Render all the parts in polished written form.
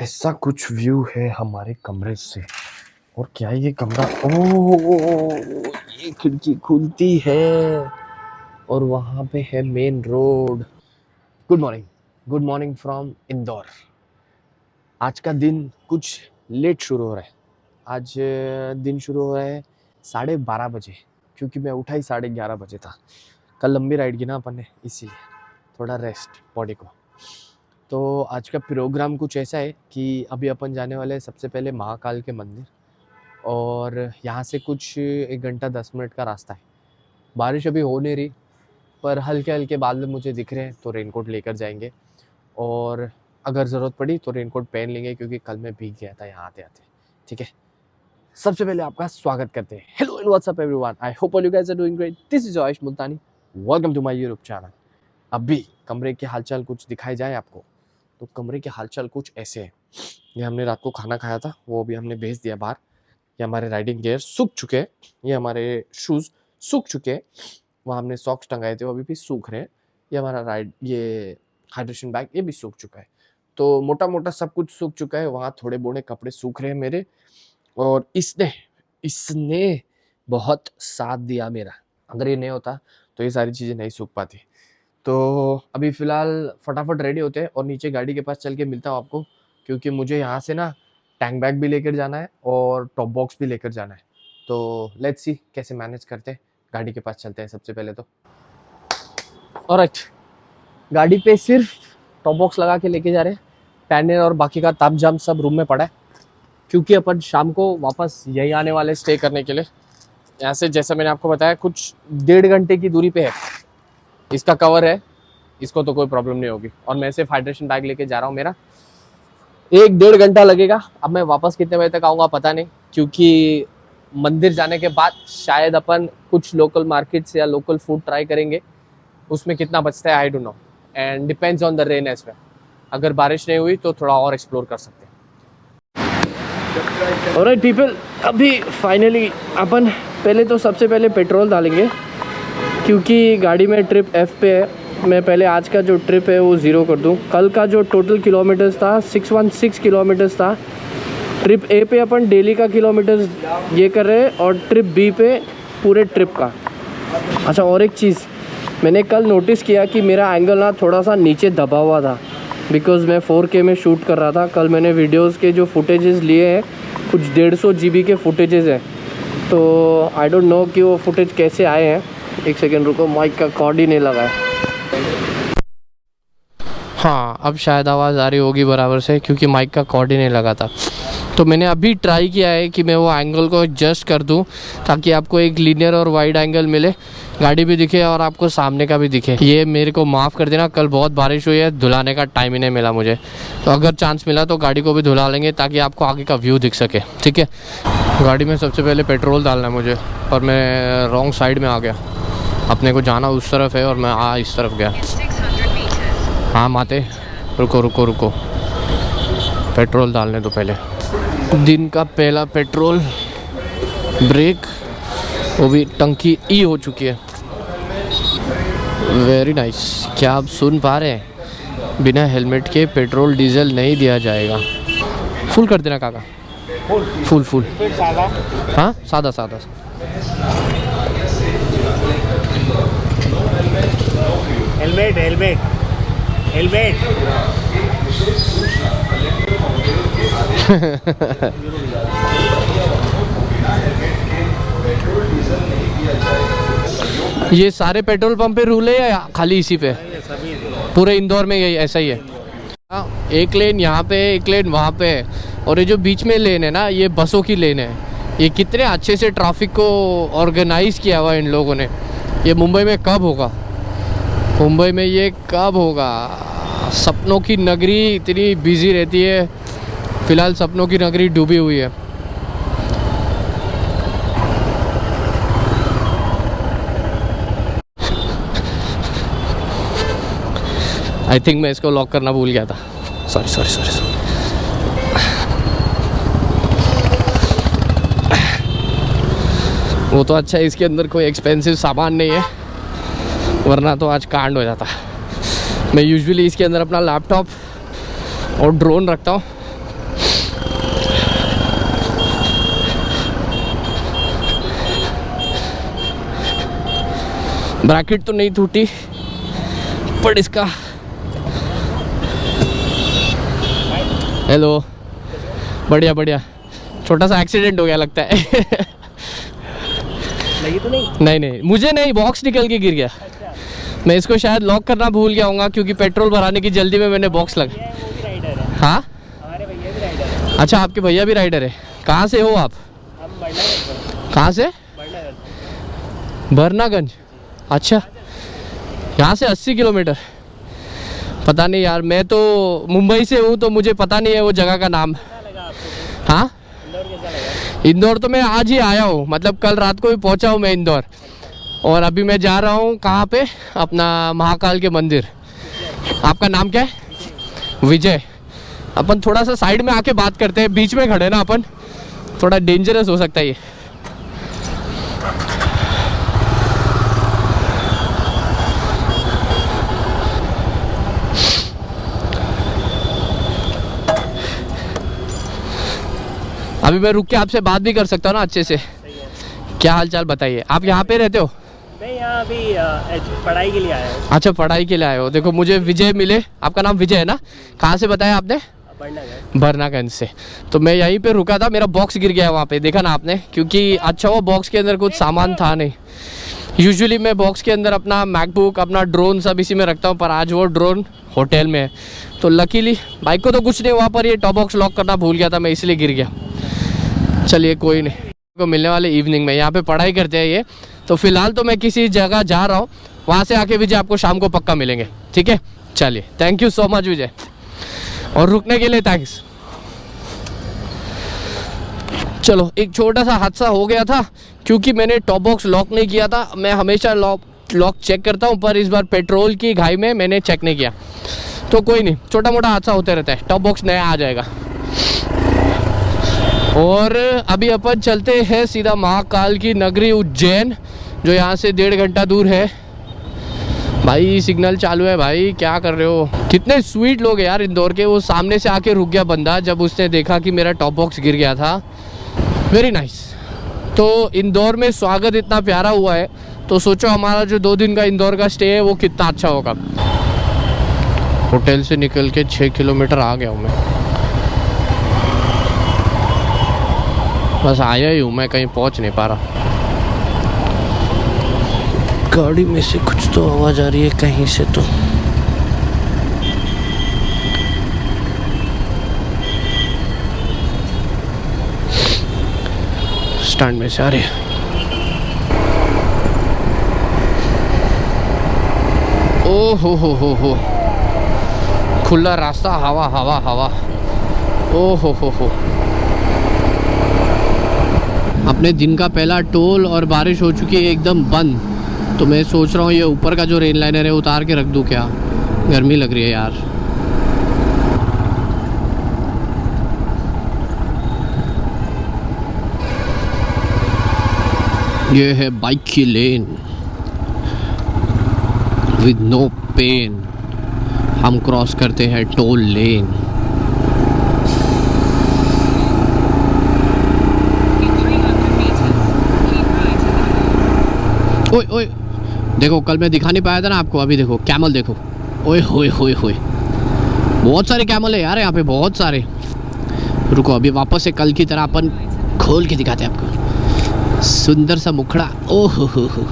ऐसा कुछ व्यू है हमारे कमरे से। और क्या ये कमरा, ओह ये खिड़की खुलती है और वहाँ पे है main road. Good morning from Indore. आज का दिन कुछ लेट शुरू हो रहा है। आज दिन शुरू हो रहा है 12:30 बजे, क्योंकि मैं उठा ही 11:30 बजे था। कल लंबी राइड की ना अपन ने, इसीलिए थोड़ा रेस्ट बॉडी को। तो आज का प्रोग्राम कुछ ऐसा है कि अभी अपन जाने वाले हैं सबसे पहले महाकाल के मंदिर, और यहाँ से कुछ 1 घंटा 10 मिनट का रास्ता है। बारिश अभी हो नहीं रही, पर हल्के हल्के बादल मुझे दिख रहे हैं, तो रेनकोट लेकर जाएंगे। और अगर ज़रूरत पड़ी तो रेनकोट पहन लेंगे, क्योंकि कल मैं भीग गया था यहाँ आते आते। ठीक है, सबसे पहले आपका स्वागत करते हैं। Hello and what's up everyone, I hope all you guys are doing great. This is Ayush Multani, welcome to my YouTube channel. अभी कमरे के हालचाल कुछ दिखाए जाए आपको, तो कमरे के हालचाल कुछ ऐसे हैं। ये हमने रात को खाना खाया था, वो अभी हमने भेज दिया बाहर। ये हमारे राइडिंग गियर सूख चुके हैं, ये हमारे शूज़ सूख चुके हैं, वहाँ हमने सॉक्स टंगाए थे वो अभी भी सूख रहे हैं। ये हमारा ये हाइड्रेशन बैग ये भी सूख चुका है। तो मोटा मोटा सब कुछ सूख चुका है। वहाँ थोड़े बोड़े कपड़े सूख रहे हैं मेरे, और इसने बहुत साथ दिया मेरा। अगर ये नहीं होता तो ये सारी चीज़ें नहीं सूख पाती। तो अभी फ़िलहाल फटाफट रेडी होते हैं और नीचे गाड़ी के पास चल के मिलता हूँ आपको, क्योंकि मुझे यहाँ से ना टैंक बैग भी लेकर जाना है और टॉप बॉक्स भी लेकर जाना है। तो लेट्स सी कैसे मैनेज करते हैं। गाड़ी के पास चलते हैं सबसे पहले तो। ऑलराइट, गाड़ी पे सिर्फ टॉप बॉक्स लगा के लेके जा रहे हैं। पैनर और बाकी का ताप जाम सब रूम में पड़ा है, क्योंकि अपन शाम को वापस यहीं आने वाले स्टे करने के लिए। यहाँ से जैसा मैंने आपको बताया कुछ 1.5 घंटे की दूरी पे है। इसका कवर है, इसको तो कोई प्रॉब्लम नहीं होगी। और मैं सिर्फ हाइड्रेशन बैग लेके जा रहा हूँ। मेरा 1-1.5 घंटा लगेगा। अब मैं वापस कितने बजे तक आऊँगा पता नहीं, क्योंकि मंदिर जाने के बाद शायद अपन कुछ लोकल मार्केट्स या लोकल फूड ट्राई करेंगे। उसमें कितना बचता है I don't know, and depends on the rain as well. अगर बारिश नहीं हुई तो थोड़ा और एक्सप्लोर कर सकते हैं। ऑलराइट पीपल, अभी फाइनली अपन पहले तो सबसे पहले पेट्रोल डालेंगे, क्योंकि गाड़ी में ट्रिप F पे है। मैं पहले आज का जो ट्रिप है वो 0 कर दूं। कल का जो टोटल किलोमीटर्स था 616 किलोमीटर्स था। ट्रिप A पे अपन डेली का किलोमीटर्स ये कर रहे हैं, और ट्रिप B पे पूरे ट्रिप का। अच्छा, और एक चीज़ मैंने कल नोटिस किया कि मेरा एंगल ना थोड़ा सा नीचे दबा हुआ था, बिकॉज़ मैं 4K में शूट कर रहा था। कल मैंने वीडियोज़ के जो फुटेजेस लिए हैं, कुछ 150 GB के फुटेजेस हैं। तो आई डोंट नो कि वो फुटेज कैसे आए हैं। एक सेकेंड रुको, माइक का कॉर्ड ही नहीं लगा है। हाँ, अब शायद आवाज़ आ रही होगी बराबर से, क्योंकि माइक का कॉर्ड ही नहीं लगा था। तो मैंने अभी ट्राई किया है कि मैं वो एंगल को एडजस्ट कर दूं, ताकि आपको एक लीनियर और वाइड एंगल मिले, गाड़ी भी दिखे और आपको सामने का भी दिखे। ये मेरे को माफ़ कर देना, कल बहुत बारिश हुई है, धुलाने का टाइम ही नहीं मिला मुझे। तो अगर चांस मिला तो गाड़ी को भी धुला लेंगे, ताकि आपको आगे का व्यू दिख सके। ठीक है, गाड़ी में सबसे पहले पेट्रोल डालना है मुझे, और मैं रॉन्ग साइड में आ गया। अपने को जाना उस तरफ है और मैं इस तरफ गया। हाँ माते, रुको, पेट्रोल डालने तो पहले। दिन का पहला पेट्रोल ब्रेक, वो भी टंकी ई हो चुकी है। Very nice. क्या आप सुन पा रहे हैं? बिना हेलमेट के पेट्रोल डीजल नहीं दिया जाएगा। फुल कर देना काका, फुल। हाँ, सादा। हेलमेट ये सारे पेट्रोल पंप पे रूल है या खाली इसी पे? पूरे इंदौर में यही ऐसा ही है। एक लेन यहाँ पे है, एक लेन वहाँ पे है, और ये जो बीच में लेन है ना, ये बसों की लेन है। ये कितने अच्छे से ट्रैफिक को ऑर्गेनाइज किया हुआ इन लोगों ने। ये मुंबई में कब होगा? मुंबई में ये कब होगा? सपनों की नगरी इतनी बिजी रहती है। फ़िलहाल सपनों की नगरी डूबी हुई है। आई थिंक मैं इसको लॉक करना भूल गया था। सॉरी। वो तो अच्छा है, इसके अंदर कोई एक्सपेंसिव सामान नहीं है, वरना तो आज कांड हो जाता। मैं यूजुअली इसके अंदर अपना लैपटॉप और ड्रोन रखता हूँ, ब्रैकेट तो नहीं टूटी, पर इसका हेलो, बढ़िया बढ़िया। छोटा सा एक्सीडेंट हो गया लगता है। लगी तो नहीं? नहीं नहीं, मुझे नहीं, बॉक्स निकल के गिर गया। मैं इसको शायद लॉक करना भूल गया हूँ, क्योंकि पेट्रोल भराने की जल्दी में मैंने बॉक्स लगा। वो भी राइडर है। हाँ, हमारे भैया भी राइडर है। अच्छा, आपके भैया भी राइडर है। कहाँ से हो आप? हम बरनागंज। कहाँ से? बरनागंज। बरनागंज, अच्छा। यहाँ से 80 किलोमीटर। पता नहीं यार, मैं तो मुंबई से हूँ तो मुझे पता नहीं है वो जगह का नाम। कैसा लगा आपको? हाँ, इंदौर कैसा लगा? इंदौर तो मैं आज ही आया हूँ, मतलब कल रात को ही पहुँचा हूँ मैं इंदौर। और अभी मैं जा रहा हूँ कहाँ पे, अपना महाकाल के मंदिर। आपका नाम क्या है? विजय। अपन थोड़ा सा साइड में आके बात करते हैं, बीच में खड़े ना अपन, थोड़ा डेंजरस हो सकता है ये। अभी मैं रुक के आपसे बात भी कर सकता हूँ ना अच्छे से। क्या हाल चाल बताइए। आप यहाँ पे रहते हो? मैं यहाँ अभी पढ़ाई के लिए आया हूँ। अच्छा, पढ़ाई के लिए आए हो। देखो मुझे विजय मिले, आपका नाम विजय है ना? कहाँ से बताया आपने? बरनागंज। बरनागंज से। तो मैं यहीं पे रुका था, मेरा बॉक्स गिर गया वहाँ पे, देखा ना आपने? क्योंकि अच्छा वो बॉक्स के अंदर कुछ सामान था नहीं। यूजुअली मैं बॉक्स के अंदर अपना मैकबुक, अपना ड्रोन सब इसी में रखता हूँ, पर आज वो ड्रोन होटल में है। तो लकीली बाइक को तो कुछ नहीं हुआ, पर ये टॉप बॉक्स लॉक करना भूल गया था मैं, इसलिए गिर गया। चलिए कोई नहीं, को मिलने वाले इवनिंग में। यहाँ पे पढ़ाई करते हैं ये। तो फिलहाल तो मैं किसी जगह जा रहा हूँ, वहाँ से आके विजय आपको शाम को पक्का मिलेंगे, ठीक है? चलिए, थैंक यू सो मच विजय, और रुकने के लिए थैंक्स। चलो, एक छोटा सा हादसा हो गया था, क्योंकि मैंने टॉप बॉक्स लॉक नहीं किया था। मैं हमेशा लॉक चेक करता हूँ, पर इस बार पेट्रोल की घाई में मैंने चेक नहीं किया। तो कोई नहीं, छोटा मोटा हादसा होते रहता है, टॉप बॉक्स नया आ जाएगा। और अभी अपन चलते हैं सीधा महाकाल की नगरी उज्जैन, जो यहाँ से 1.5 घंटा दूर है। भाई सिग्नल चालू है भाई, क्या कर रहे हो? कितने स्वीट लोग हैं यार इंदौर के। वो सामने से आके रुक गया बंदा जब उसने देखा कि मेरा टॉप बॉक्स गिर गया था। Very nice. तो इंदौर में स्वागत इतना प्यारा हुआ है, तो सोचो हमारा जो 2 दिन का इंदौर का स्टे है वो कितना अच्छा होगा। होटल से निकल के 6 किलोमीटर आ गया हूँ मैं, बस आया ही हूँ मैं, कहीं पहुँच नहीं पा रहा। गाड़ी में से कुछ तो आवाज़ आ रही है कहीं से तो। स्टैंड में से आ रही है। ओ हो, खुला रास्ता, हवा हवा हवा। ओ हो। अपने दिन का पहला टोल, और बारिश हो चुकी है एकदम बंद। तो मैं सोच रहा हूँ ये ऊपर का जो रेन लाइनर है उतार के रख दूँ क्या? गर्मी लग रही है यार। ये है बाइक की लेन विद नो पेन। हम क्रॉस करते हैं टोल लेन। ओए देखो, कल मैं दिखा नहीं पाया था ना आपको, अभी देखो कैमल देखो। ओए होए, बहुत सारे कैमल है यार यहाँ पे, बहुत सारे। रुको, अभी वापस से कल की तरह अपन खोल के दिखाते हैं आपको। सुंदर सा मुखड़ा। ओह हो,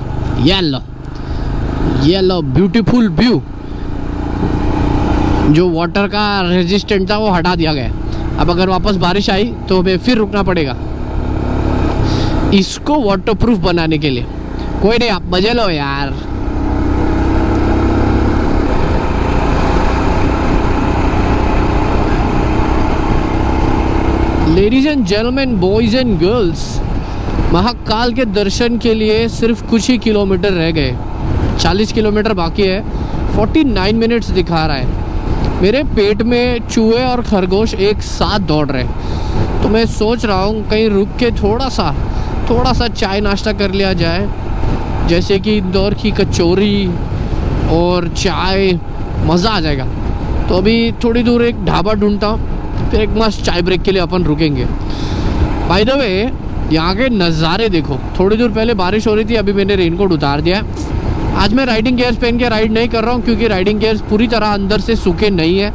येलो ब्यूटीफुल व्यू। जो वाटर का रेजिस्टेंट था वो हटा दिया गया। अब अगर वापस बारिश आई तो हमें फिर रुकना पड़ेगा इसको वाटरप्रूफ बनाने के लिए। कोई नहीं, आप मजे लो यार। Ladies and gentleman, boys and girls, Mahakal के दर्शन के लिए सिर्फ कुछ ही किलोमीटर रह गए। 40 किलोमीटर बाकी है। 49 मिनट्स दिखा रहा है। मेरे पेट में चूहे और खरगोश एक साथ दौड़ रहे। तो मैं सोच रहा हूँ कहीं रुक के थोड़ा सा चाय नाश्ता कर लिया जाए, जैसे कि इंदौर की कचौरी और चाय, मज़ा आ जाएगा। तो अभी थोड़ी दूर एक ढाबा ढूंढता हूँ, फिर एक मस्त चाय ब्रेक के लिए अपन रुकेंगे। बाय द वे, यहाँ के नज़ारे देखो। थोड़ी दूर पहले बारिश हो रही थी, अभी मैंने रेनकोट उतार दिया है। आज मैं राइडिंग गियर्स पहन के राइड नहीं कर रहा हूँ, क्योंकि राइडिंग गियर्स पूरी तरह अंदर से सूखे नहीं है।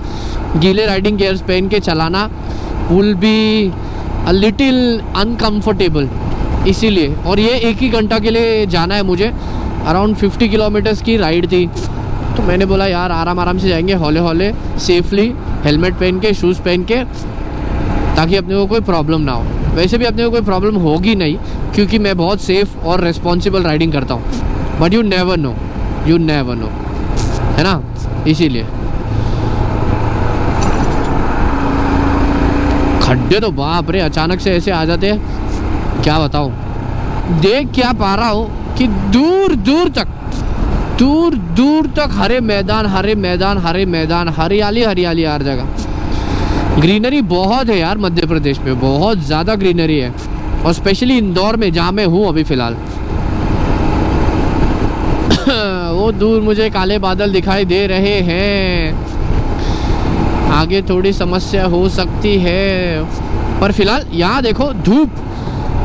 गीले राइडिंग गियर्स पहन के चलाना will be a little uncomfortable, इसीलिए। और ये 1 ही घंटा के लिए जाना है मुझे, अराउंड 50 किलोमीटर्स की राइड थी। तो मैंने बोला यार आराम आराम से जाएंगे, हौले हौले, सेफली, हेलमेट पहन के, शूज़ पहन के, ताकि अपने को कोई प्रॉब्लम ना हो। वैसे भी अपने को कोई प्रॉब्लम होगी नहीं, क्योंकि मैं बहुत सेफ़ और रिस्पॉन्सिबल राइडिंग करता हूँ। बट यू नेवर नो, है ना, इसीलिए। खड्डे तो बाप रे अचानक से ऐसे आ जाते हैं, क्या बताऊँ। देख क्या पा रहा हो कि दूर दूर तक हरे मैदान, हरियाली हर जगह। ग्रीनरी बहुत है यार मध्य प्रदेश में, बहुत ज़्यादा ग्रीनरी है, और स्पेशली इंदौर में जहाँ मैं हूँ अभी फ़िलहाल। वो दूर मुझे काले बादल दिखाई दे रहे हैं, आगे थोड़ी समस्या हो सकती है, पर फिलहाल यहाँ देखो धूप,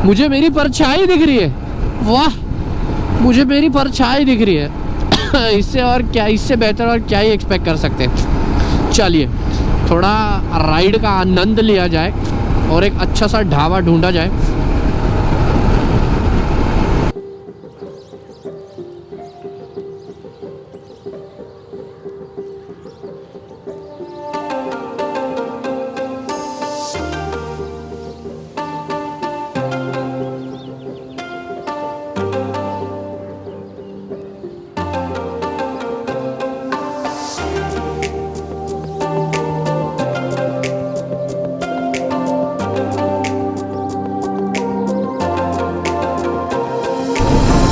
मुझे मेरी परछाई दिख रही है। वाह, मुझे मेरी परछाई दिख रही है। इससे और क्या, इससे बेहतर और क्या ही एक्सपेक्ट कर सकते हैं। चलिए थोड़ा राइड का आनंद लिया जाए और एक अच्छा सा ढाबा ढूंढा जाए।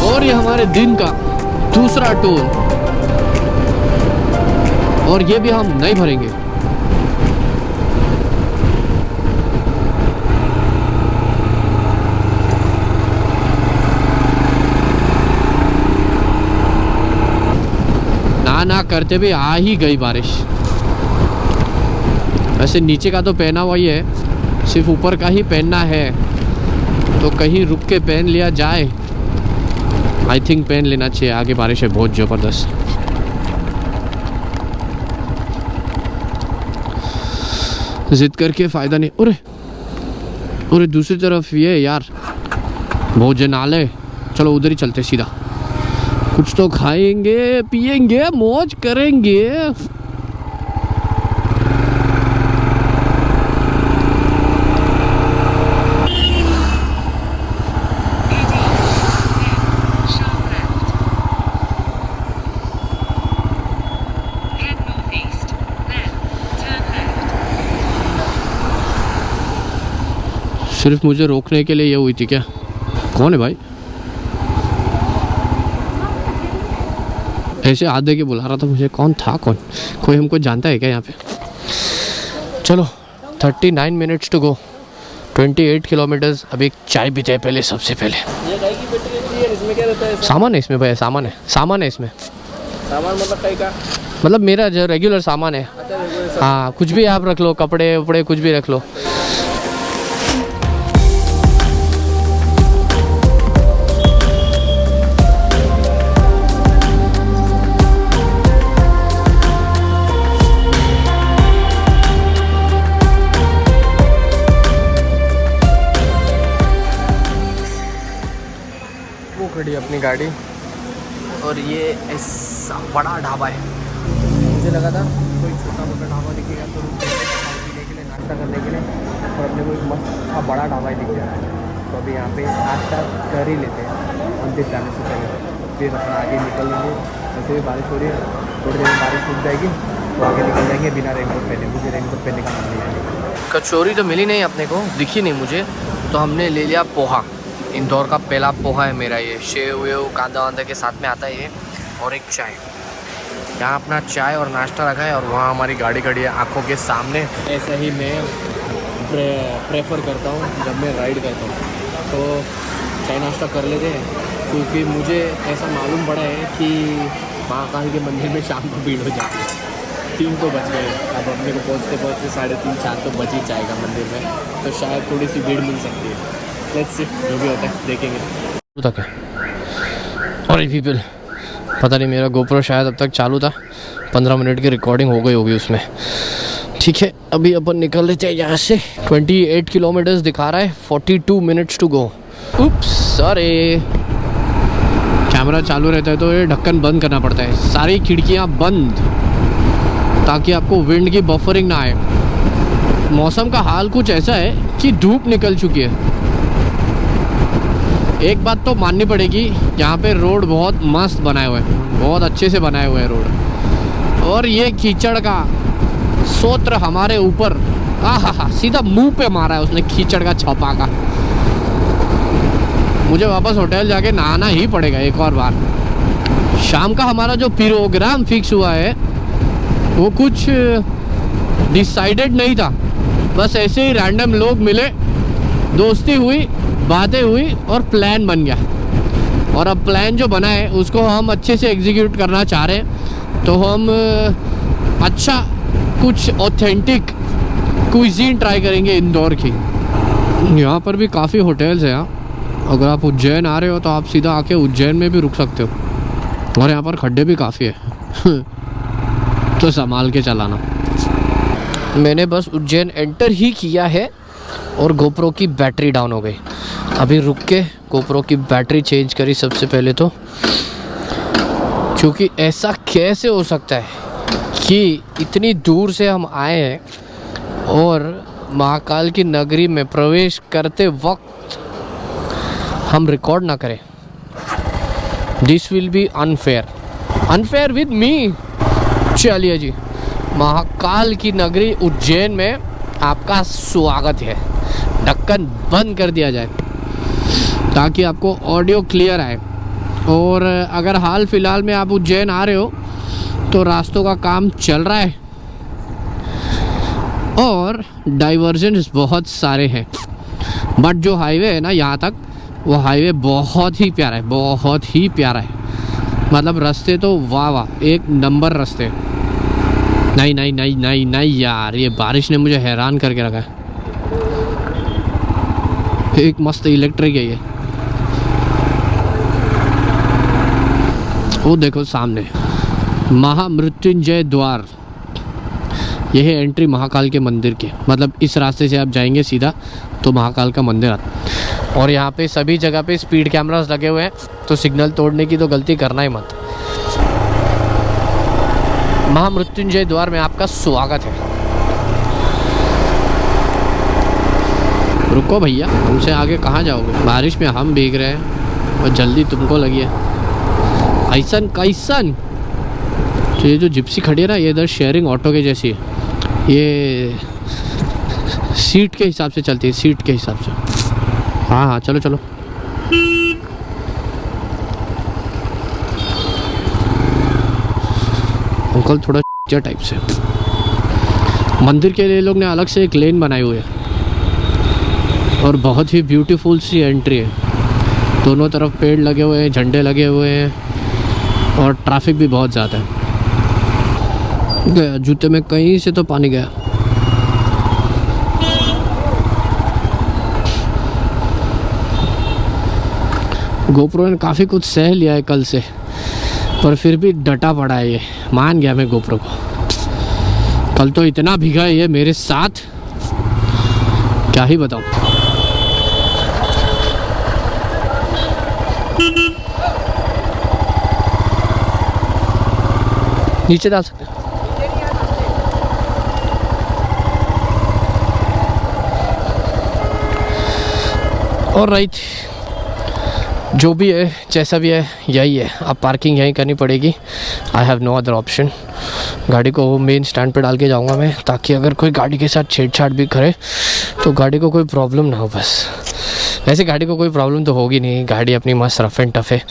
और ये हमारे दिन का दूसरा टोल, और ये भी हम नहीं भरेंगे। ना करते भी आ ही गई बारिश। वैसे नीचे का तो पहना हुआ ही है, सिर्फ ऊपर का ही पहनना है, तो कहीं रुक के पहन लिया जाए। आई थिंक पहन लेना चाहिए, आगे बारिश है बहुत ज़बरदस्त। जिद करके फ़ायदा नहीं। अरे दूसरी तरफ ये यार भोजनालय, चलो उधर ही चलते सीधा, कुछ तो खाएंगे पिएंगे, मौज करेंगे। सिर्फ मुझे रोकने के लिए ये हुई थी क्या? कौन है भाई? ऐसे हाथ दे के बुला रहा था मुझे, कौन था? कौन? कोई हमको जानता है क्या यहाँ पे? चलो 39 मिनट्स टू गो, 28 किलोमीटर्स। अभी चाय पीते हैं पहले, सबसे पहले। ये गाय की बैटरी है, इसमें क्या रहता है? सामान है इसमें भैया, सामान है इसमें। सामान मतलब कई का? मतलब मेरा जो रेगुलर सामान है। अच्छा, हाँ, कुछ भी आप रख लो, कपड़े वपड़े कुछ भी रख लो। खड़ी अपनी गाड़ी, और ये ऐसा बड़ा ढाबा है। मुझे लगा था कोई छोटा मोटा ढाबा दिखेगा तो खाने पीने के लिए, नाश्ता करने के लिए, और अपने को एक मस्त अच्छा बड़ा ढाबा ही दिख जा रहा है। तो अभी यहाँ पे नाश्ता कर ही लेते हैं मंदिर जाने से पहले, फिर अपना आगे निकल लेंगे। वैसे भी बारिश हो रही है, थोड़ी देर में बारिश रुक जाएगी तो आगे निकल जाएंगे बिना रेनकोट पहने। मुझे रेनकोट पहनने का मन नहीं है। कचौरी तो मिली नहीं अपने को, दिखी नहीं मुझे, तो हमने ले लिया पोहा। इंदौर का पहला पोहा है मेरा ये, शेव वेव कांदा वांदा के साथ में आता है ये, और एक चाय। यहाँ अपना चाय और नाश्ता रखा है, और वहाँ हमारी गाड़ी खड़ी है आँखों के सामने। ऐसा ही मैं प्रेफर करता हूँ जब मैं राइड करता हूँ, तो चाय नाश्ता कर लेते हैं, क्योंकि मुझे ऐसा मालूम पड़ा है कि महाकाल के मंदिर में शाम को भीड़ हो जाती है। 3 तो बज गए, अब अपने को पहुँचते 3:30 4 तो बज ही जाएगा मंदिर में, तो शायद थोड़ी सी भीड़ मिल सकती है। लेट्स सी, जो भी होता है देखेंगे। तक है। और पीपल पता नहीं, मेरा गोप्रो शायद अब तक चालू था, 15 मिनट की रिकॉर्डिंग हो गई होगी उसमें। ठीक है, अभी अपन निकल लेते हैं यहाँ से। 28 किलोमीटर्स दिखा रहा है, 42 minutes to go. Oops, sorry. Camera चालू रहता है तो ये ढक्कन बंद करना पड़ता है, सारी खिड़कियाँ बंद, ताकि आपको विंड की बफरिंग ना आए। मौसम का हाल कुछ ऐसा है कि धूप निकल चुकी है। एक बात तो माननी पड़ेगी, यहाँ पे रोड बहुत मस्त बनाए हुए हैं, बहुत अच्छे से बनाए हुए हैं रोड। और ये कीचड़ का सोत्र हमारे ऊपर, आहा, सीधा मुंह पे मारा है उसने कीचड़ का छपाका। मुझे वापस होटल जाके नहाना ही पड़ेगा एक और बार। शाम का हमारा जो प्रोग्राम फिक्स हुआ है वो कुछ डिसाइडेड नहीं था, बस ऐसे ही रैंडम लोग मिले, दोस्ती हुई, बातें हुई और प्लान बन गया। और अब प्लान जो बना है उसको हम अच्छे से एग्जीक्यूट करना चाह रहे हैं। तो हम अच्छा कुछ ऑथेंटिक कुइजीन ट्राई करेंगे इंदौर की। यहाँ पर भी काफ़ी होटल्स हैं यहाँ। अगर आप उज्जैन आ रहे हो तो आप सीधा आके उज्जैन में भी रुक सकते हो। और यहाँ पर खड्डे भी काफ़ी है तो संभाल के चलाना। मैंने बस उज्जैन एंटर ही किया है और गोप्रो की बैटरी डाउन हो गई। अभी रुक के गोप्रो की बैटरी चेंज करी सबसे पहले तो, क्योंकि ऐसा कैसे हो सकता है कि इतनी दूर से हम आए हैं और महाकाल की नगरी में प्रवेश करते वक्त हम रिकॉर्ड ना करें। This will be unfair with me. चलिए जी, महाकाल की नगरी उज्जैन में आपका स्वागत है। ढक्कन बंद कर दिया जाए ताकि आपको ऑडियो क्लियर आए। और अगर हाल फिलहाल में आप उज्जैन आ रहे हो तो रास्तों का काम चल रहा है और डाइवर्जन्स बहुत सारे हैं, बट जो हाईवे है ना यहाँ तक, वो हाईवे बहुत ही प्यारा है, बहुत ही प्यारा है। मतलब रास्ते तो वाह, एक नंबर रास्ते। नहीं यार, ये बारिश ने मुझे हैरान करके रखा है। एक मस्त इलेक्ट्रिक है ये। वो देखो सामने महामृत्युंजय द्वार, यह है एंट्री महाकाल के मंदिर के। मतलब इस रास्ते से आप जाएंगे सीधा तो महाकाल का मंदिर आता है। और यहाँ पे सभी जगह पे स्पीड कैमरास लगे हुए हैं, तो सिग्नल तोड़ने की तो गलती करना ही मत। महामृत्युंजय द्वार में आपका स्वागत है। रुको भैया, तुमसे आगे कहाँ जाओगे? बारिश में हम भीग रहे हैं और जल्दी तुमको लगी है। ऐसन कैसन? तो ये जो जिप्सी खड़ी है ना, ये इधर शेयरिंग ऑटो के जैसी है। ये सीट के हिसाब से चलती है, सीट के हिसाब से। हाँ चलो चलो। अंकल थोड़ा टाइप से। मंदिर के लिए लोग ने अलग से एक लेन बनाई हुई है और बहुत ही ब्यूटीफुल सी एंट्री है। दोनों तरफ पेड़ लगे हुए हैं, झंडे लगे हुए हैं और ट्रैफिक भी बहुत ज़्यादा है। गया जूते में कहीं से तो पानी गया। गोप्रो ने काफ़ी कुछ सह लिया है कल से, पर फिर भी डटा पड़ा है ये। मान गया मैं गोप्रो को। कल तो इतना भीगा है ये मेरे साथ, क्या ही बताऊं। नीचे डाल सकते। और राइट, जो भी है जैसा भी है यही है। अब पार्किंग यहीं करनी पड़ेगी। I have no other option. गाड़ी को मेन स्टैंड पे डाल के जाऊंगा मैं, ताकि अगर कोई गाड़ी के साथ छेड़छाड़ भी करे तो गाड़ी को कोई प्रॉब्लम ना हो। बस वैसे गाड़ी को कोई प्रॉब्लम तो होगी नहीं, गाड़ी अपनी मस्त रफ एंड टफ है।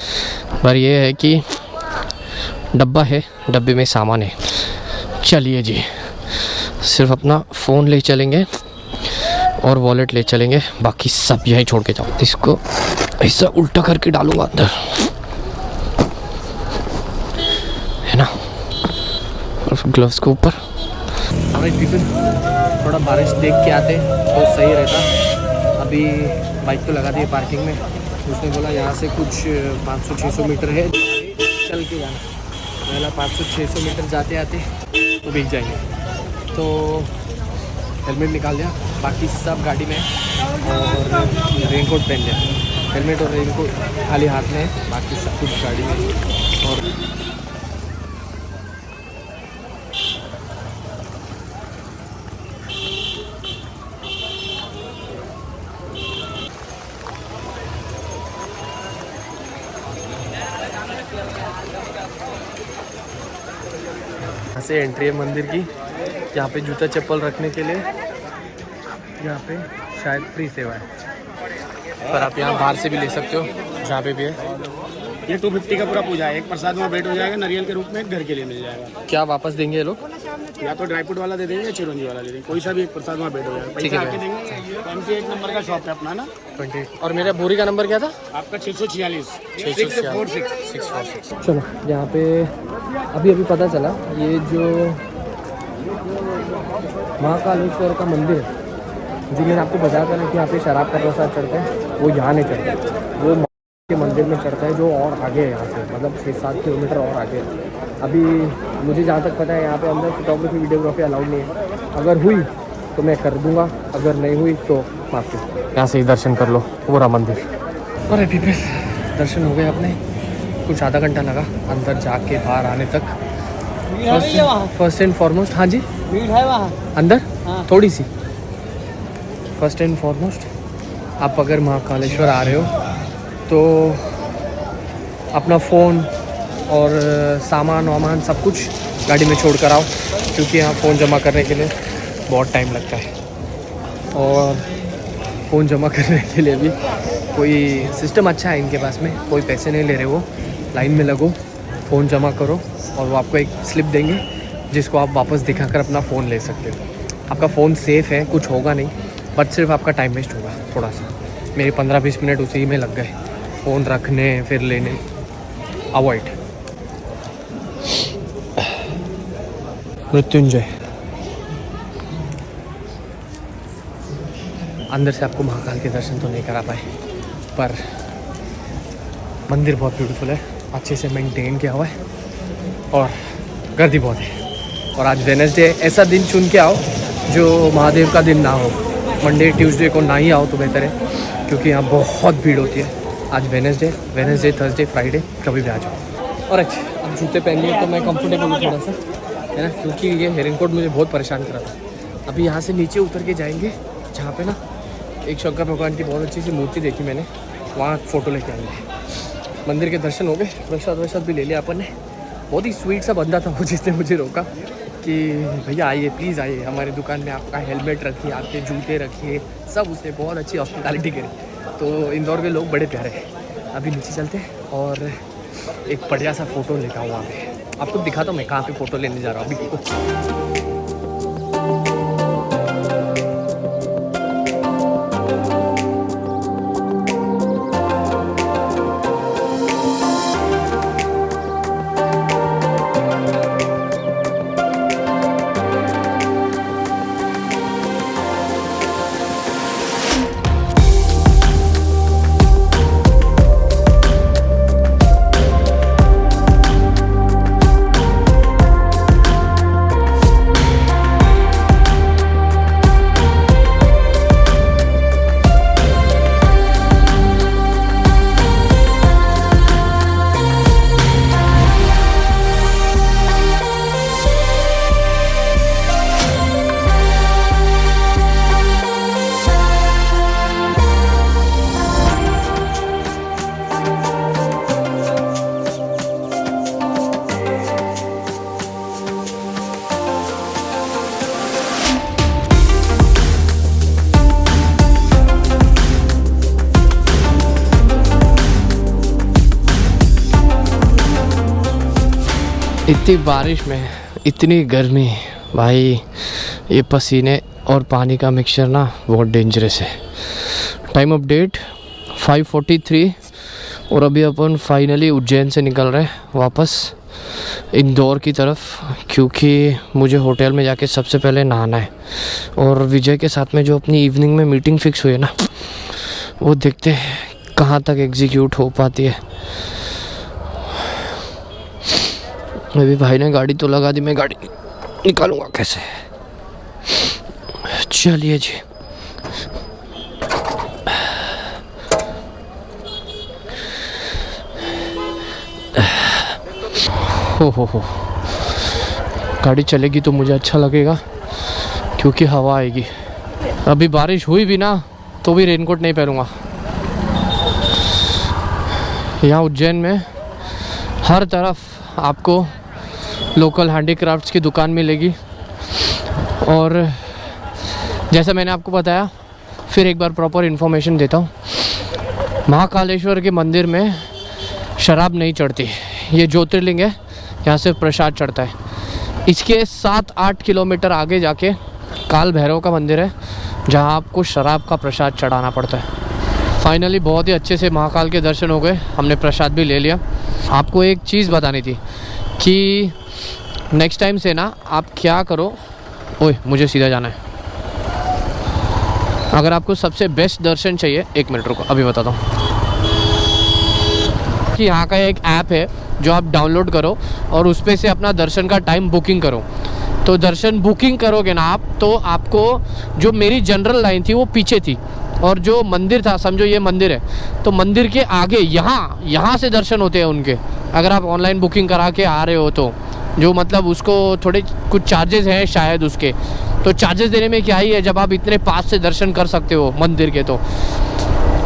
पर ये है कि डब्बा है, डब्बे में सामान है। चलिए जी, सिर्फ अपना फ़ोन ले चलेंगे और वॉलेट ले चलेंगे, बाकी सब यहीं छोड़ के जाओ। इसको ऐसा उल्टा करके डालूंगा अंदर, है ना, और ग्लव्स को ऊपर। थोड़ा बारिश देख के आते तो सही रहता। अभी बाइक तो लगा दी पार्किंग में। उसने बोला यहाँ से कुछ 500-600 मीटर है, चल के जाना, पहला 500-600 मीटर जाते आते तो भीग जाएंगे। तो हेलमेट निकाल लिया, बाकी सब गाड़ी में है और रेनकोट पहन लिया। हेलमेट और रेनकोट खाली हाथ में है, बाकी सब कुछ गाड़ी में है। और यहाँ से एंट्री है मंदिर की। यहाँ पे जूता चप्पल रखने के लिए यहाँ पे शायद फ्री सेवा है, पर आप यहाँ बाहर से भी ले सकते हो, जहाँ पे भी है। ये 250 का पूरा पूजा है। एक प्रसाद में भेंट हो जाएगा नारियल के रूप में, एक घर के लिए मिल जाएगा। क्या वापस देंगे ये लोग? या तो ड्राई फ्रूट वाला दे देंगे या चिरौंजी वाला दे देंगे, कोई सा भी एक प्रसाद में भेंट हो जाएगा। पैसा आके देंगे। कौन-सी 1 नंबर का शॉप है अपना ना 28। और मेरा बोरी का नंबर क्या था? आपका 646 646। 646। चलो यहाँ पे अभी पता चला, ये जो महाकालेश्वर का मंदिर है, जो मैंने आपको बताया था ना कि यहाँ पे शराब का प्रसाद चढ़ता है, वो यहाँ नहीं चढ़ता, वो के मंदिर में चढ़ता है, जो और आगे है यहाँ से, मतलब 6-7 किलोमीटर और आगे। अभी मुझे जहाँ तक पता है यहाँ पे अंदर फोटोग्राफी वीडियोग्राफी अलाउड नहीं है। अगर हुई तो मैं कर दूँगा, अगर नहीं हुई तो माफ़ी। यहाँ से ही दर्शन कर लो पूरा मंदिर। और अभी पे दर्शन हो गए अपने, कुछ आधा घंटा लगा अंदर जाके बाहर आने तक। फर्स्ट एंड फॉरमोस्ट, हाँ जी भीड़ है वहाँ अंदर हाँ। थोड़ी सी। फर्स्ट एंड फॉरमोस्ट आप अगर महाकालेश्वर आ रहे हो तो अपना फ़ोन और सामान वामान सब कुछ गाड़ी में छोड़ कर आओ, क्योंकि यहाँ फ़ोन जमा करने के लिए बहुत टाइम लगता है। और फ़ोन जमा करने के लिए भी कोई सिस्टम अच्छा है इनके पास में, कोई पैसे नहीं ले रहे, वो लाइन में लगो, फ़ोन जमा करो और वो आपको एक स्लिप देंगे जिसको आप वापस दिखाकर अपना फ़ोन ले सकते हो। आपका फ़ोन सेफ़ है, कुछ होगा नहीं, बट सिर्फ आपका टाइम वेस्ट होगा थोड़ा सा। मेरे 15-20 मिनट उसी में लग गए, फ़ोन रखने फिर लेने। अवॉइड। मृत्युंजय अंदर से आपको महाकाल के दर्शन तो नहीं करा पाए, पर मंदिर बहुत ब्यूटीफुल है, अच्छे से मेंटेन किया हुआ है और गर्दी बहुत है। और आज वेडनेसडे, ऐसा दिन चुन के आओ जो महादेव का दिन ना हो। मंडे ट्यूसडे को ना ही आओ तो बेहतर है, क्योंकि यहाँ बहुत भीड़ होती है। आज वेडनेसडे थर्सडे फ्राइडे कभी भी आ जाओ। और अच्छा, अब जूते पहन लिए तो मैं कंफर्टेबल हूँ थोड़ा सा, है ना, क्योंकि ये रेनकोट मुझे बहुत परेशान कर रहा था। अभी यहाँ से नीचे उतर के जाएंगे, जहाँ पे ना एक शंकर भगवान की बहुत अच्छी सी मूर्ति देखी मैंने, वहाँ फ़ोटो लेके आएंगे। मंदिर के दर्शन हो गए, प्रसाद भी ले लिया अपन ने। बहुत ही स्वीट सा बंदा था वो, जिसने मुझे रोका कि भैया आइए, प्लीज़ आइए, हमारी दुकान में आपका हेलमेट रखिए, आपके जूते रखिए, सब उसने बहुत अच्छी हॉस्पिटैलिटी करी। तो इंदौर के लोग बड़े प्यारे हैं। अभी नीचे चलते हैं और एक बढ़िया सा फ़ोटो लेता हूँ वहाँ पे, आपको दिखाता हूँ मैं कहाँ पे फ़ोटो लेने जा रहा हूँ अभी। इतनी बारिश में इतनी गर्मी, भाई ये पसीने और पानी का मिक्सचर ना बहुत डेंजरस है। टाइम अपडेट 5:43 और अभी अपन फाइनली उज्जैन से निकल रहे हैं वापस इंदौर की तरफ, क्योंकि मुझे होटल में जाके सबसे पहले नहाना है। और विजय के साथ में जो अपनी इवनिंग में मीटिंग फिक्स हुई है ना, वो देखते हैं कहाँ तक एग्जीक्यूट हो पाती है। अभी भाई ने गाड़ी तो लगा दी, मैं गाड़ी निकालूंगा कैसे। चलिए जी। हो गाड़ी चलेगी तो मुझे अच्छा लगेगा क्योंकि हवा आएगी। अभी बारिश हुई भी ना तो भी रेनकोट नहीं पहनूंगा। यहाँ उज्जैन में हर तरफ आपको लोकल हैंडीक्राफ्ट्स की दुकान मिलेगी। और जैसा मैंने आपको बताया, फिर एक बार प्रॉपर इन्फॉर्मेशन देता हूँ। महाकालेश्वर के मंदिर में शराब नहीं चढ़ती। ये ज्योतिर्लिंग है, यहाँ से प्रसाद चढ़ता है। इसके 7-8 किलोमीटर आगे जाके काल भैरव का मंदिर है, जहाँ आपको शराब का प्रसाद चढ़ाना पड़ता है। फाइनली बहुत ही अच्छे से महाकाल के दर्शन हो गए, हमने प्रसाद भी ले लिया। आपको एक चीज़ बतानी थी कि नेक्स्ट टाइम से ना आप क्या करो। ओए मुझे सीधा जाना है। अगर आपको सबसे बेस्ट दर्शन चाहिए, 1 मिनट रुको अभी बताता हूँ। कि यहाँ का एक ऐप है जो आप डाउनलोड करो और उस पे से अपना दर्शन का टाइम बुकिंग करो। तो दर्शन बुकिंग करोगे ना आप, तो आपको जो मेरी जनरल लाइन थी वो पीछे थी और जो मंदिर था, समझो ये मंदिर है, तो मंदिर के आगे यहाँ से दर्शन होते हैं उनके। अगर आप ऑनलाइन बुकिंग करा के आ रहे हो तो जो मतलब उसको थोड़े कुछ चार्जेस हैं शायद उसके, तो चार्जेस देने में क्या ही है जब आप इतने पास से दर्शन कर सकते हो मंदिर के। तो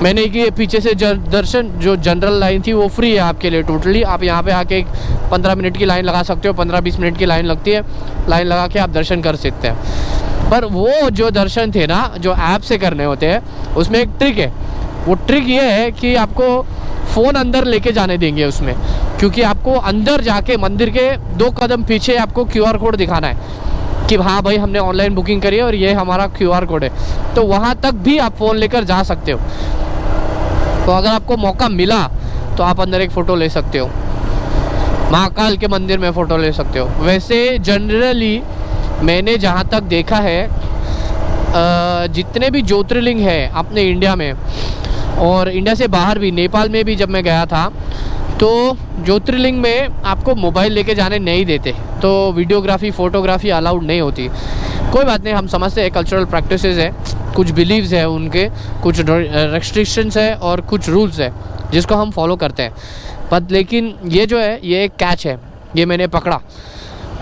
मैंने कि पीछे से दर्शन जो जनरल लाइन थी वो फ्री है आपके लिए टोटली। आप यहाँ पे आके 15 मिनट की लाइन लगा सकते हो, 15-20 मिनट की लाइन लगती है। लाइन लगा के आप दर्शन कर सकते हैं। पर वो जो दर्शन थे ना जो ऐप से करने होते हैं, उसमें एक ट्रिक है। वो ट्रिक ये है कि आपको फ़ोन अंदर लेके जाने देंगे उसमें, क्योंकि आपको अंदर जाके मंदिर के 2 कदम पीछे आपको QR कोड दिखाना है कि हाँ भाई हमने ऑनलाइन बुकिंग करी है और ये हमारा QR कोड है। तो वहाँ तक भी आप फ़ोन लेकर जा सकते हो। तो अगर आपको मौका मिला तो आप अंदर एक फ़ोटो ले सकते हो, महाकाल के मंदिर में फ़ोटो ले सकते हो। वैसे जनरली मैंने जहाँ तक देखा है, जितने भी ज्योतिर्लिंग है अपने इंडिया में और इंडिया से बाहर भी, नेपाल में भी जब मैं गया था, तो ज्योतिर्लिंग में आपको मोबाइल लेके जाने नहीं देते। तो वीडियोग्राफी फ़ोटोग्राफी अलाउड नहीं होती। कोई बात नहीं, हम समझते हैं कल्चरल प्रैक्टिसेस है, कुछ बिलीव्स है उनके, कुछ रेस्ट्रिक्शंस है और कुछ रूल्स है जिसको हम फॉलो करते हैं। पर लेकिन ये जो है ये एक कैच है, ये मैंने पकड़ा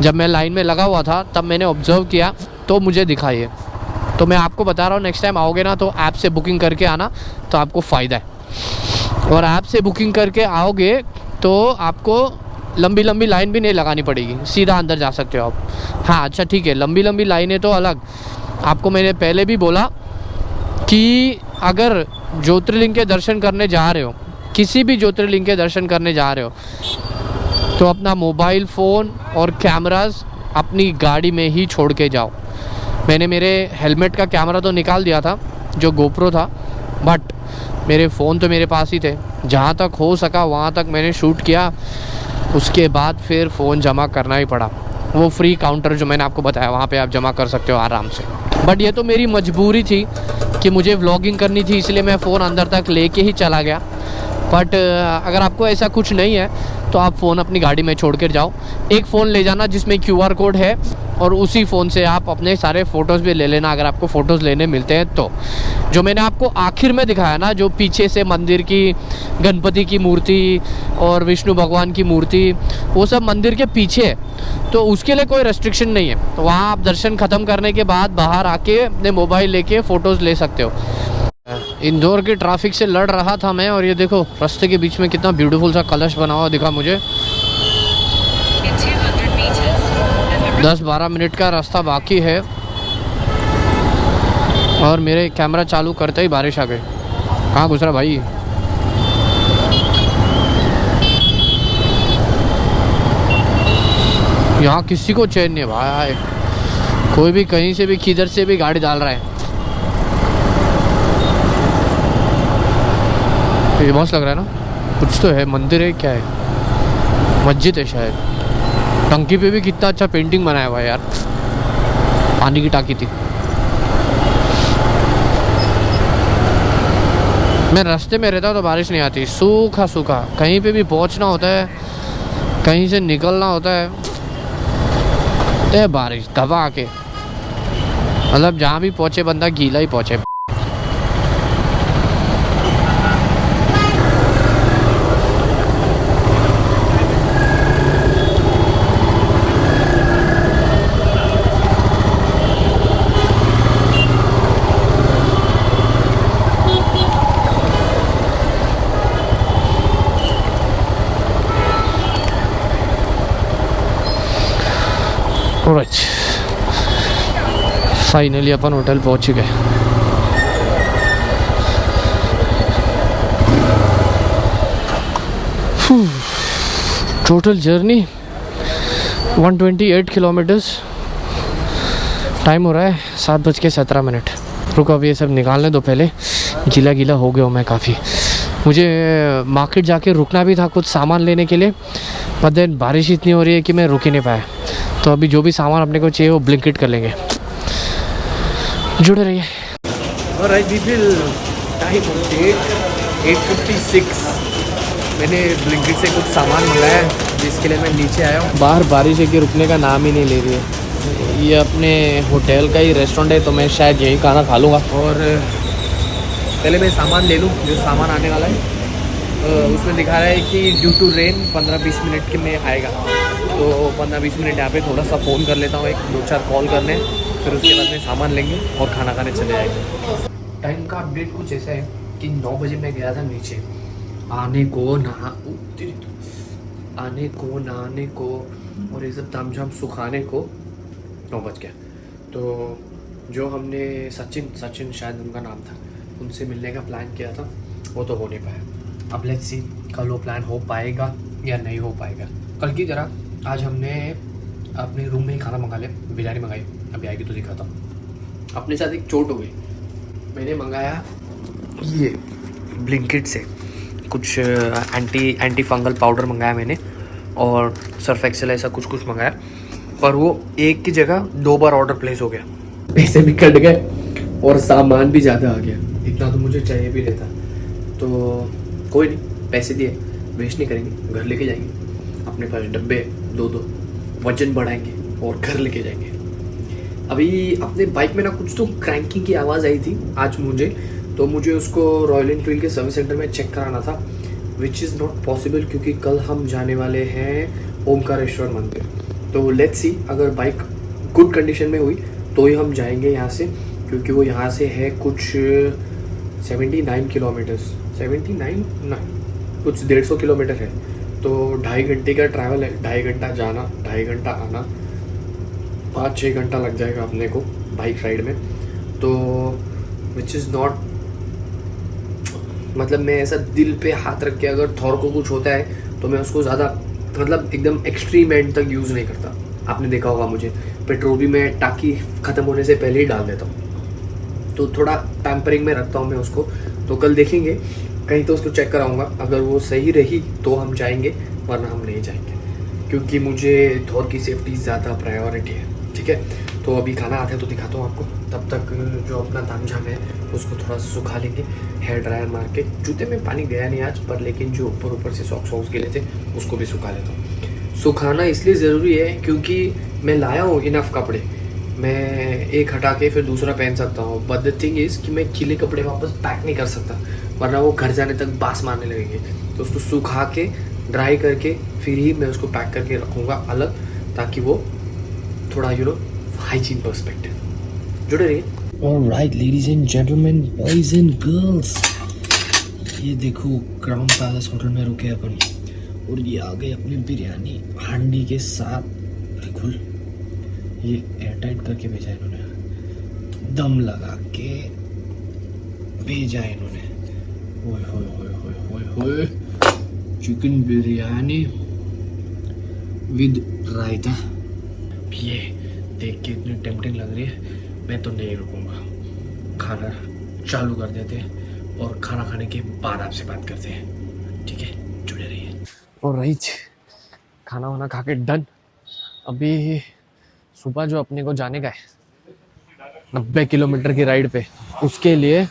जब मैं लाइन में लगा हुआ था, तब मैंने ऑब्ज़र्व किया तो मुझे दिखा ये। तो मैं आपको बता रहा हूँ, नेक्स्ट टाइम आओगे ना तो ऐप से बुकिंग करके आना तो आपको फ़ायदा है। और ऐप से बुकिंग करके आओगे तो आपको लंबी लंबी लाइन भी नहीं लगानी पड़ेगी, सीधा अंदर जा सकते हो आप। हाँ अच्छा ठीक है, लंबी लंबी लाइनें तो अलग। आपको मैंने पहले भी बोला कि अगर ज्योतिर्लिंग के दर्शन करने जा रहे हो, किसी भी ज्योतिर्लिंग के दर्शन करने जा रहे हो, तो अपना मोबाइल फ़ोन और कैमरास अपनी गाड़ी में ही छोड़ के जाओ। मैंने मेरे हेलमेट का कैमरा तो निकाल दिया था जो GoPro था, बट मेरे फ़ोन तो मेरे पास ही थे। जहाँ तक हो सका वहाँ तक मैंने शूट किया। उसके बाद फिर फ़ोन जमा करना ही पड़ा। वो फ्री काउंटर जो मैंने आपको बताया वहाँ पे आप जमा कर सकते हो आराम से। बट ये तो मेरी मजबूरी थी कि मुझे व्लॉगिंग करनी थी, इसलिए मैं फ़ोन अंदर तक लेके ही चला गया। बट अगर आपको ऐसा कुछ नहीं है तो आप फ़ोन अपनी गाड़ी में छोड़ कर जाओ। एक फ़ोन ले जाना जिसमें QR कोड है और उसी फ़ोन से आप अपने सारे फ़ोटोज़ भी ले लेना अगर आपको फ़ोटोज़ लेने मिलते हैं तो। जो मैंने आपको आखिर में दिखाया ना, जो पीछे से मंदिर की गणपति की मूर्ति और विष्णु भगवान की मूर्ति, वो सब मंदिर के पीछे है, तो उसके लिए कोई रेस्ट्रिक्शन नहीं है। तो वहाँ आप दर्शन ख़त्म करने के बाद बाहर आके अपने मोबाइल लेके फ़ोटोज़ ले सकते हो। इंदौर की ट्रैफिक से लड़ रहा था मैं, और ये देखो रास्ते के बीच में कितना ब्यूटीफुल सा कलश बना हुआ दिखा मुझे। 10-12 मिनट का रास्ता बाकी है और मेरे कैमरा चालू करते ही बारिश आ गई। कहाँ घुस रहा भाई? यहाँ किसी को चैन नहीं है भाई, कोई भी कहीं से भी किधर से भी गाड़ी डाल रहा है। ये बॉस लग रहा है ना, कुछ तो है, मंदिर है क्या है, मस्जिद है शायद। टंकी पे भी कितना अच्छा पेंटिंग बनाया हुआ है यार, पानी की टाकी थी। मैं रास्ते में रहता हूँ तो बारिश नहीं आती, सूखा सूखा। कहीं पे भी पहुँचना होता है कहीं से निकलना होता है तो बारिश दबा के, मतलब जहाँ भी पहुँचे बंदा गीला ही पहुँचे। ऑलराइट, फाइनली अपन होटल पहुंच चुके। Total journey 128 kilometres. टाइम हो रहा है 7:17। रुको अब ये सब निकालने दो पहले, गीला गीला हो गया हूँ मैं काफ़ी। मुझे मार्केट जाके रुकना भी था कुछ सामान लेने के लिए, पर देन बारिश इतनी हो रही है कि मैं रुक ही नहीं पाया। तो अभी जो भी सामान अपने को चाहिए वो ब्लिंकिट कर लेंगे। जुड़े रहिए। और आज टाइम 8:56। मैंने ब्लिंकिट से कुछ सामान मंगाया है जिसके लिए मैं नीचे आया हूँ। बाहर बारिश है कि रुकने का नाम ही नहीं ले रही है। ये अपने होटल का ही रेस्टोरेंट है तो मैं शायद यहीं खाना खा लूँगा। और पहले मैं सामान ले लूँ जो सामान आने वाला है। उसमें दिखा रहा है कि ड्यू टू रेन 15-20 मिनट के में आएगा। तो 15-20 मिनट यहाँ पे थोड़ा सा फ़ोन कर लेता हूँ, 1-2-4 कॉल करने, फिर उसके बाद में सामान लेंगे और खाना खाने चले जाएंगे। टाइम का अपडेट कुछ ऐसा है कि 9 बजे मैं गया था नीचे, आने को नहाने को और ये सब तामझाम सुखाने को 9 बज गया। तो जो हमने सचिन शायद उनका नाम था, उनसे मिलने का प्लान किया था वो तो हो नहीं पाया। अब लेट्स सी कल वो प्लान हो पाएगा या नहीं हो पाएगा। कल की तरह आज हमने अपने रूम में ही खाना मंगा लिया, बिरयानी मंगाई, अभी आएगी तो दिखाता हूँ। अपने साथ एक चोट हो गई। मैंने मंगाया ये ब्लिंकिट से कुछ एंटी फंगल पाउडर मंगाया मैंने, और सर्फ एक्सेल ऐसा कुछ मंगाया, पर वो एक की जगह 2 बार ऑर्डर प्लेस हो गया। पैसे भी कट गए और सामान भी ज़्यादा आ गया। इतना तो मुझे चाहिए भी नहीं था। तो कोई नहीं, पैसे दिए वेस्ट नहीं करेंगे, घर लेके जाएंगे। अपने पास डब्बे 2-2 वजन बढ़ाएंगे और घर लेके जाएंगे। अभी अपने बाइक में ना कुछ तो क्रैंकिंग की आवाज़ आई थी आज मुझे, तो मुझे उसको रॉयल एनफील्ड के सर्विस सेंटर में चेक कराना था, विच इज़ नॉट पॉसिबल क्योंकि कल हम जाने वाले हैं ओमकारेश्वर मंदिर। तो लेट्स सी, अगर बाइक गुड कंडीशन में हुई तो ही हम जाएंगे यहाँ से, क्योंकि वो यहाँ से है कुछ 79 किलोमीटर्स, 79 ना कुछ 150 किलोमीटर है। तो 2.5 घंटे का ट्रैवल है, 2.5 घंटा जाना, 2.5 घंटा आना, 5-6 घंटा लग जाएगा अपने को बाइक राइड में। तो विच इज़ नॉट, मतलब मैं ऐसा दिल पे हाथ रख के अगर थॉर को कुछ होता है तो मैं उसको ज़्यादा मतलब एकदम एक्सट्रीम एंड तक यूज़ नहीं करता। आपने देखा होगा मुझे पेट्रोल भी मैं टाँकी ख़त्म होने से पहले ही डाल देता हूँ, तो थोड़ा पैम्परिंग में रखता हूँ मैं उसको। तो कल देखेंगे, कहीं तो उसको चेक कराऊंगा, अगर वो सही रही तो हम जाएंगे, वरना हम नहीं जाएंगे, क्योंकि मुझे थोर की सेफ्टी ज़्यादा प्रायोरिटी है। ठीक है, तो अभी खाना आता है तो दिखाता हूँ आपको। तब तक जो अपना तामझाम है उसको थोड़ा सा सुखा लेंगे, हेयर ड्रायर मार के। जूते में पानी गया नहीं आज, पर लेकिन जो ऊपर से सॉक्स गिले थे उसको भी सुखा लेता हूँ। सुखाना इसलिए ज़रूरी है क्योंकि मैं लाया हूँ इनफ कपड़े, मैं एक हटा के फिर दूसरा पहन सकता हूँ। बट द थिंग इज़ कि मैं गीले कपड़े वापस पैक नहीं कर सकता, वरना वो घर जाने तक बास मारने लगेंगे। तो उसको सुखा के ड्राई करके फिर ही मैं उसको पैक करके रखूँगा अलग, ताकि वो थोड़ा हाइजीन पर्सपेक्टिव। जुड़े रहिए। Alright ladies and gentleman, boys and girls, ये देखो क्राउन पैलेस होटल में रुके अपन, और ये आ गए अपने बिरयानी हांडी के साथ। बिल्कुल ये एयरटाइट करके भेजा इन्होंने, दम लगा के भेजा इन्होंने। ओए होए होए होए होए होए, चिकन बिरयानी विद रायता। ये देख के इतनी टेम्पटिंग लग रही है, मैं तो नहीं रुकूंगा। खाना चालू कर देते हैं और खाना खाने के बाद आपसे बात करते हैं। ठीक है, जुड़े रहिए। और रही खाना वाना खा के डन। अभी सुबह जो अपने को जाने का है 90 किलोमीटर की राइड पे, उसके लिए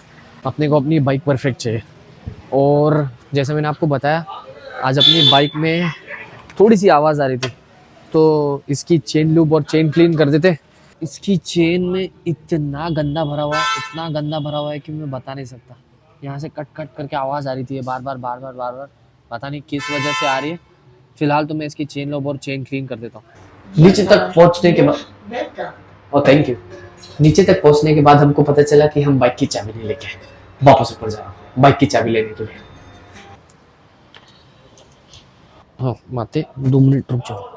अपने को अपनी बाइक परफेक्ट चाहिए। और जैसे मैंने आपको बताया, आज अपनी बाइक में थोड़ी सी आवाज़ आ रही थी, तो इसकी चेन लूप और चेन क्लीन कर देते। इसकी चेन में इतना गंदा भरा हुआ है, इतना गंदा भरा हुआ है कि मैं बता नहीं सकता। यहाँ से कट कट करके आवाज़ आ रही थी बार बार, पता नहीं किस वजह से आ रही है। फिलहाल तो मैं इसकी चेन लूप और चेन क्लीन कर देता हूँ। नीचे तक पहुँचने के बाद, और थैंक यू, नीचे तक पहुँचने के बाद हमको पता चला कि हम बाइक की चाबी नहीं लेके आए। वापस ऊपर जा रहा हूँ बाइक की चाबी लेने के लिए। हाँ माते 2 मिनट रुक जाओ।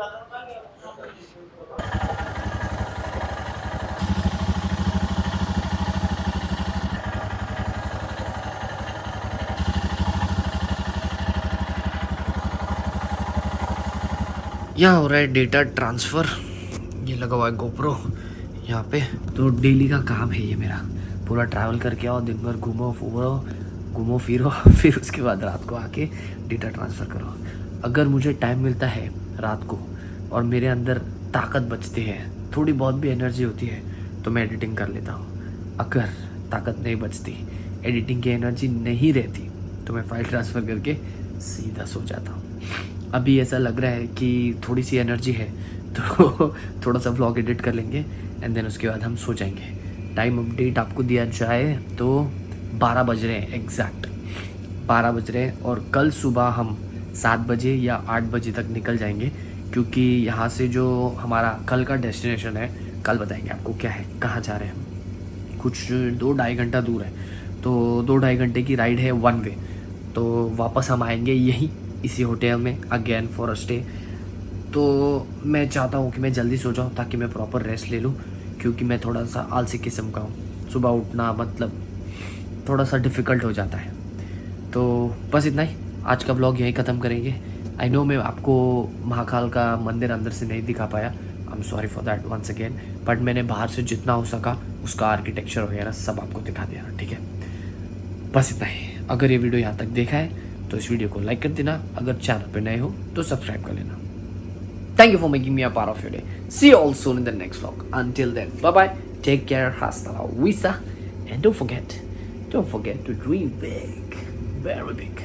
यहाँ हो रहा है डेटा ट्रांसफ़र। ये लगा हुआ है गोप्रो यहाँ पे। तो डेली का काम है ये मेरा, पूरा ट्रैवल करके आओ, दिन भर घूमो फिरो फिर उसके बाद रात को आके डेटा ट्रांसफ़र करो। अगर मुझे टाइम मिलता है रात को और मेरे अंदर ताकत बचती है, थोड़ी बहुत भी एनर्जी होती है, तो मैं एडिटिंग कर लेता हूँ। अगर ताकत नहीं बचती, एडिटिंग की एनर्जी नहीं रहती, तो मैं फाइल ट्रांसफ़र करके सीधा सो जाता हूँ। अभी ऐसा लग रहा है कि थोड़ी सी एनर्जी है, तो थोड़ा सा व्लॉग एडिट कर लेंगे एंड देन उसके बाद हम सो जाएंगे। टाइम अपडेट आपको दिया जाए तो 12 बज रहे हैं, एग्जैक्ट 12 बज रहे हैं। और कल सुबह हम 7 बजे या 8 बजे तक निकल जाएंगे, क्योंकि यहाँ से जो हमारा कल का डेस्टिनेशन है, कल बताएंगे आपको क्या है, कहाँ जा रहे हैं हम। कुछ 2-2.5 घंटा दूर है, तो 2-2.5 घंटे की राइड है वन वे। तो वापस हम आएंगे यहीं इसी होटल में अगेन फॉर अ स्टे। तो मैं चाहता हूँ कि मैं जल्दी सो जाऊँ ताकि मैं प्रॉपर रेस्ट ले लूँ, क्योंकि मैं थोड़ा सा आलसी किस्म का हूँ। सुबह उठना मतलब थोड़ा सा डिफ़िकल्ट हो जाता है। तो बस इतना ही, आज का व्लॉग यहीं ख़त्म करेंगे। आई नो मैं आपको महाकाल का मंदिर अंदर से नहीं दिखा पाया, I am sorry for that once again, but मैंने बाहर से जितना हो सका उसका आर्किटेक्चर वगैरह सब आपको दिखा दिया, ठीक है। बस इतना ही। अगर ये वीडियो यहाँ तक देखा है तो इस वीडियो को लाइक कर देना, अगर चैनल पे नए हो तो सब्सक्राइब कर लेना। Thank you for making me a part of your day. See you all soon in the next vlog. Until then, bye bye. Take care. Hasta la vista. And don't forget to dream big. Very big.